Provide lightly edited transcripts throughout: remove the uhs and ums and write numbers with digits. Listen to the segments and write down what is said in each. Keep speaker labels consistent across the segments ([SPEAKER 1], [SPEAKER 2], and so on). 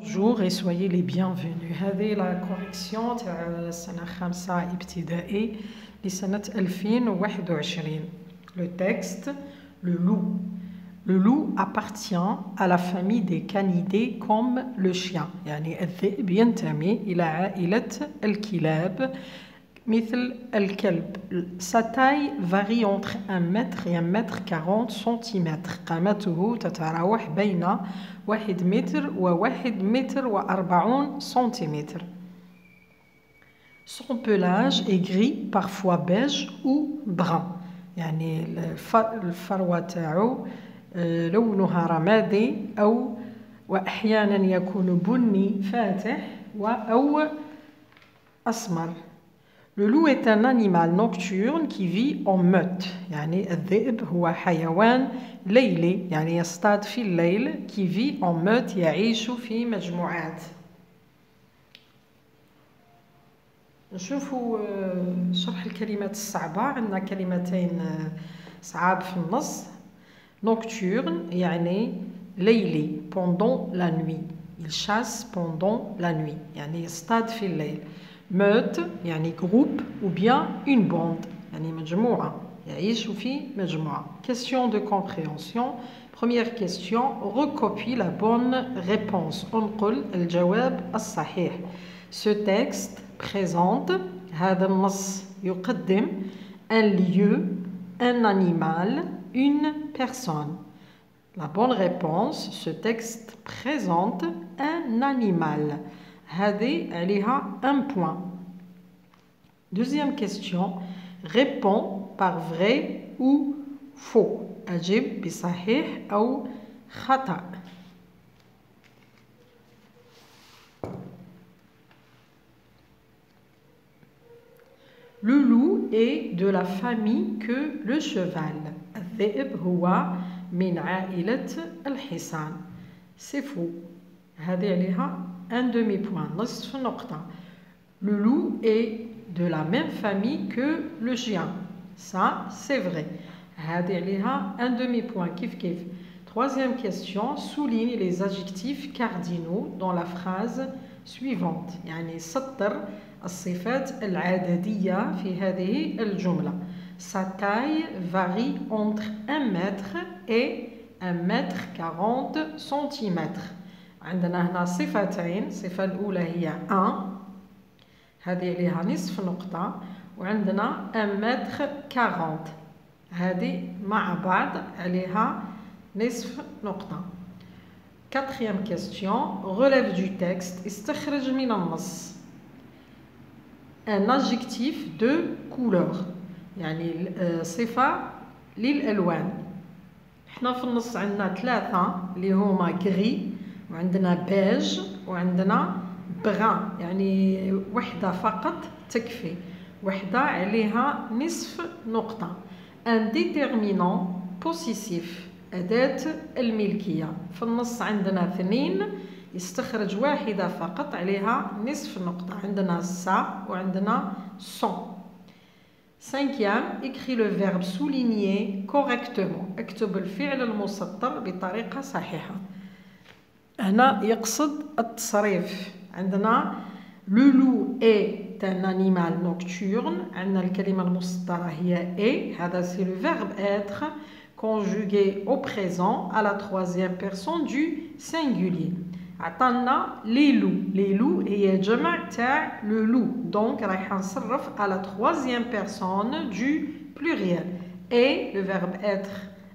[SPEAKER 1] Bonjour et soyez les bienvenus. هذه la correction تاع السنة الخامسة ابتدائي لسنة 2021. Le texte, le loup. Le loup appartient à la famille des canidés comme le chien. يعني الذئب ينتمي إلى عائلة الكلاب مثل الكلب. Sa taille varie entre 1 mètre et 1 mètre 40 centimètres. قامته تتراوح بين 1 متر و1 متر و40 سنتيمتر. Son pelage est gris, parfois beige ou brun. يعني الفروة تاعو لونها رمادي أو وأحيانا يكون بني فاتح أو أسمر. Le loup est un animal nocturne qui vit en meute. يعني الذئب هو حيوان ليلي يعني يصطاد في الليل qui vit en meute يعيش في مجموعات. نشوفوا شرح الكلمات الصعبة. عندنا كلمتين صعاب في النص. Nocturne يعني ليلي pendant la nuit. Il chasse pendant la nuit يعني يصطاد في الليل. Meute يعني groupe ou bien une bande يعني مجموعة يعيشوا في مجموعة. Question de compréhension. Première question, recopie la bonne réponse. انقل الجواب الصحيح. Ce texte présente هذا النص يقدم un lieu, un animal, une personne. La bonne réponse, ce texte présente un animal. هذه عليها un point. Deuxième question, réponds par vrai ou faux. أجب بصحيح أو خطأ. Le loup est de la famille que le cheval. الذئب هو من عائلة الحصان. C'est faux. هذه عليها un demi-point, نصف نقطة. Le loup est de la même famille que le chien. Ça, c'est vrai. هذه عليها un demi-point. كيف كيف. Troisième question, souligne les adjectifs cardinaux dans la phrase suivante. يعني سطر الصفات العددية في هذه الجملة. Sa taille varie entre 1 mètre et 1 mètre 40 centimètres. عندنا هنا صفتين. الصفة الأولى هي 1 هذه عليها نصف نقطة وعندنا 1 متر 40 هذه مع بعض عليها نصف نقطة. Quatrième question, relève du texte. استخرج من النص. Un adjectif de couleur يعني صفة للألوان. احنا في النص عندنا 3 اللي هما gris وعندنا بيج وعندنا بغان يعني وحدة فقط تكفي. وحدة عليها نصف نقطة. un déterminant possessif أداة الملكية. في النص عندنا 2 يستخرج واحدة فقط عليها نصف نقطة. عندنا ça وعندنا son. Cinquième, écris le verbe souligner correctement. اكتب الفعل المسطر بطريقة صحيحة. هنا يقصد التصريف. عندنا le loup est un animal nocturne. عندنا الكلمة المسطرة هي est. هذا c'est le verbe être conjugué au présent à la 3e personne du singulier. عطانا les loups. Les loups هي جمع تاع le loup. Donc رايح نصرف à la 3e personne du pluriel. Et le verbe être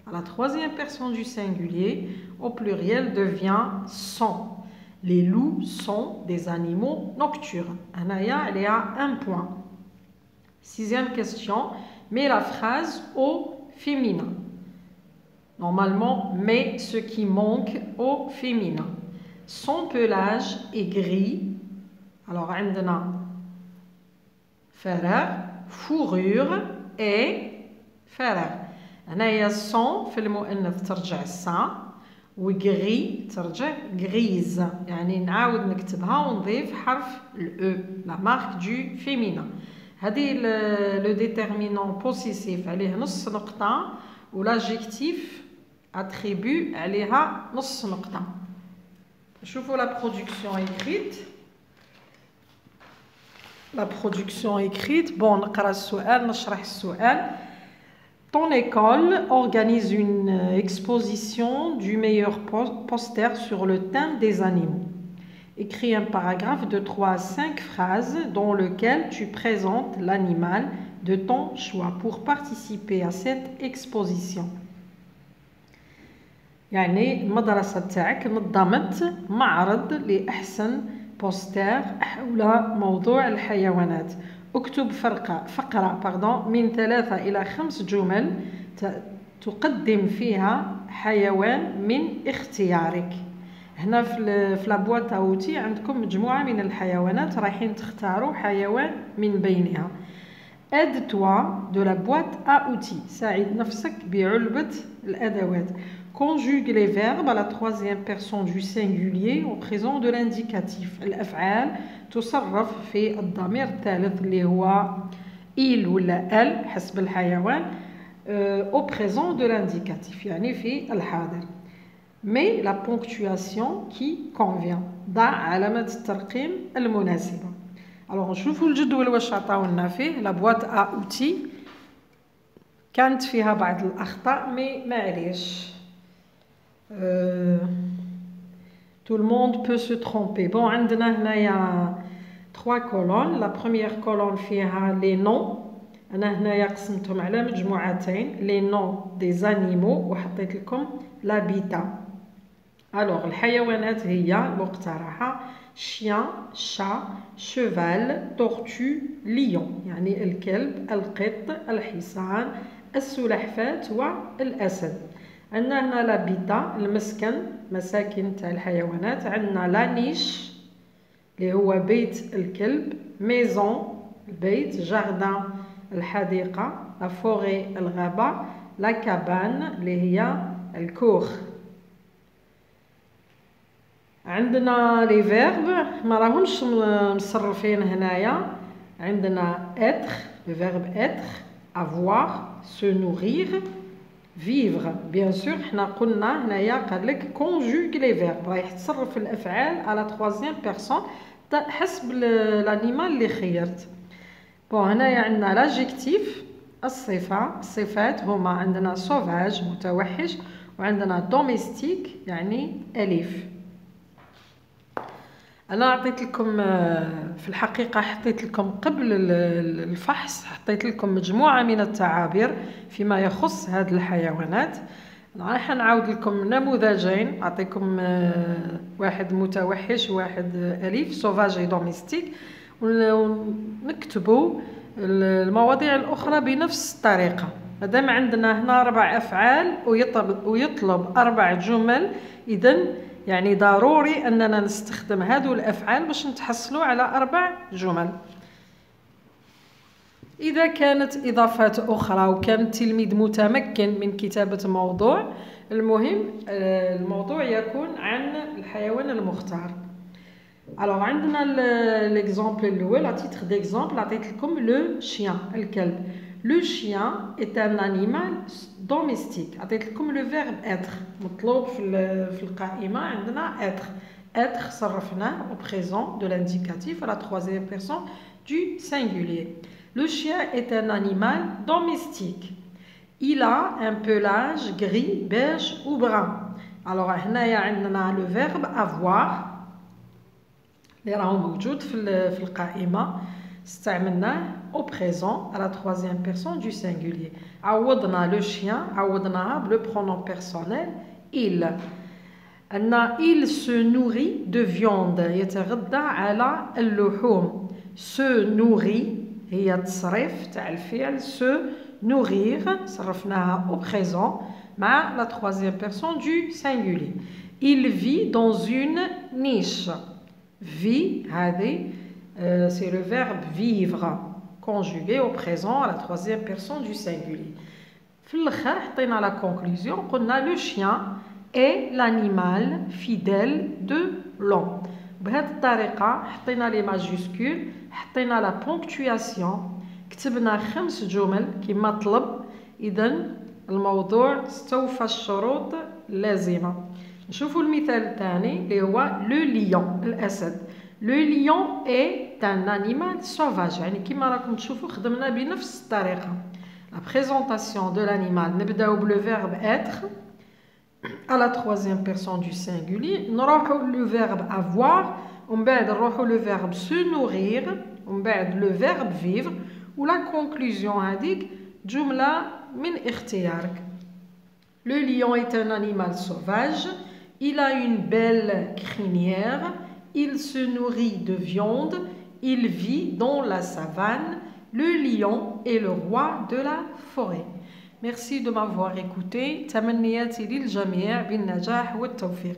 [SPEAKER 1] à la 3e personne du singulier au pluriel devient sont. Les loups sont des animaux nocturnes. Il y a un point. 6e question. Mets la phrase au féminin. Normalement, mets ce qui manque au féminin. Son pelage est gris. Alors, عندنا فراغ, fourrure et فراغ. هنايا son في المؤنث ترجع ça وغري ترجع غريز يعني نعاود نكتبها ونضيف حرف الاو لا مارك دو فيمينا. هذه لو ديتيرمينون بوسيسيف عليه نص نقطة ولاجيكتيف اتريبو عليها نص نقطة. شوفوا la production écrite. La production écrite. Bon, نقرأ السؤال نشرح السؤال. Ton école organise une exposition du meilleur poster sur le thème des animaux. Écris un paragraphe de 3 à 5 phrases dans lequel tu présentes l'animal de ton choix pour participer à cette exposition. يعني المدرسة تاعك نظمت معرض لأحسن بوستر حول موضوع الحيوانات. اكتب فقرة من 3 إلى 5 جمل تقدم فيها حيوان من اختيارك. هنا في لابواط اوتي عندكم مجموعة من الحيوانات رايحين تختاروا حيوان من بينها. aide-toi de la boîte à outils. ساعد نفسك بعلبة الأدوات. Conjugue les verbes à la troisième personne du singulier au présent de l'indicatif. الأفعال تصرف في الضمير الثالث اللي هو il ولا elle حسب الحيوان au présent de l'indicatif يعني في الحاضر. Mais la ponctuation qui convient. ضع علامة الترقيم المناسبة. Alors نشوفوا الجدول واش عطاونا فيه. La boîte à outils كانت فيها بعض الأخطاء mais معليش. Tout le monde peut se tromper. Bon, عندنا هنايا 3 colonnes. La première colonne فيها les noms. أنا هنايا قسمتهم على مجموعتين. Les noms des animaux وحطيت لكم l'habitat. Alors الحيوانات هي المقترحة chien, chat, cheval, tortue, lion. يعني الكلب، القط، الحصان، السلحفاة والأسد. عندنا هنا لابيتا المسكن مساكن تاع الحيوانات. عندنا لانيش اللي هو بيت الكلب، ميزون البيت، جاردان الحديقة، لا فوري الغابة، لا كابان اللي هي الكوخ. عندنا لي فيرب ما راهمش مصرفين هنايا. عندنا être le verbe être, avoir, se nourrir, vivre. bien sûr حنا قلنا هنايا قال لك conjugue les verbes رايح تصرف الافعال على troisième personne حسب الانيمال اللي خيرت. بون هنايا عندنا لاجيكتيف الصفة. الصفات هما عندنا sauvage متوحش وعندنا domestique يعني أليف. أنا عطيت لكم في الحقيقة حطيت لكم قبل الفحص حطيت لكم مجموعة من التعابير فيما يخص هذه الحيوانات. راح نعاود لكم نموذجين أعطيكم واحد متوحش وواحد أليف سوفاج دوميستيك ونكتبوا المواضيع الأخرى بنفس الطريقة. مادام عندنا هنا 4 أفعال ويطلب 4 جمل إذن يعني ضروري أننا نستخدم هذو الأفعال باش نتحصلوا على 4 جمل. إذا كانت إضافات أخرى وكان التلميذ متمكن من كتابة موضوع المهم الموضوع يكون عن الحيوان المختار. Alors عندنا l'exemple الأول à titre d'exemple عطيت لكم le chien الكلب. Le chien est un animal domestique. عطيت لكم le verbe être مطلوب في القائمة عندنا être صرفناه au présent de l'indicatif à la troisième personne du singulier. Le chien est un animal domestique. Il a un pelage gris, beige ou brun. Alors هنايا عندنا le verbe avoir اللي راهو موجود في القائمة استعملناه au présent à la troisième personne du singulier. عوضنا le chien عوضناها بلو pronom personnel il. il se nourrit de viande يتغذى على اللحوم. se nourrit هي تصريف تاع الفعل se nourrir صرفناها au présent مع la troisième personne du singulier. Il vit dans une niche. Vit هذه c'est le verbe vivre conjugué au présent à la troisième personne du singulier. في الآخر حطينا la conclusion قلنا le chien est l'animal fidèle de l'homme. بهذه الطريقة حطينا لي ماجيسكول حطينا لا بونكتواسيون كتبنا 5 جمل كما طلب. إذن الموضوع استوفى الشروط اللازمة. نشوفوا المثال الثاني اللي هو لو ليون الأسد. لو ليون est un animal sauvage. يعني كما راكم تشوفوا خدمنا بنفس الطريقة. La présentation de l'animal نبداو بلو verbe être à la troisième personne du singulier. نروحوا le verbe avoir ومن بعد نروحوا le verbe se nourrir ومن بعد le verbe vivre ولا conclusion هذيك جملة من اختيارك. Le lion est un animal sauvage. Il a une belle crinière. Il se nourrit de viande. Il vit dans la savane. Le lion est le roi de la forêt. Merci de m'avoir écouté. تمنياتي للجميع بالنجاح والتوفيق.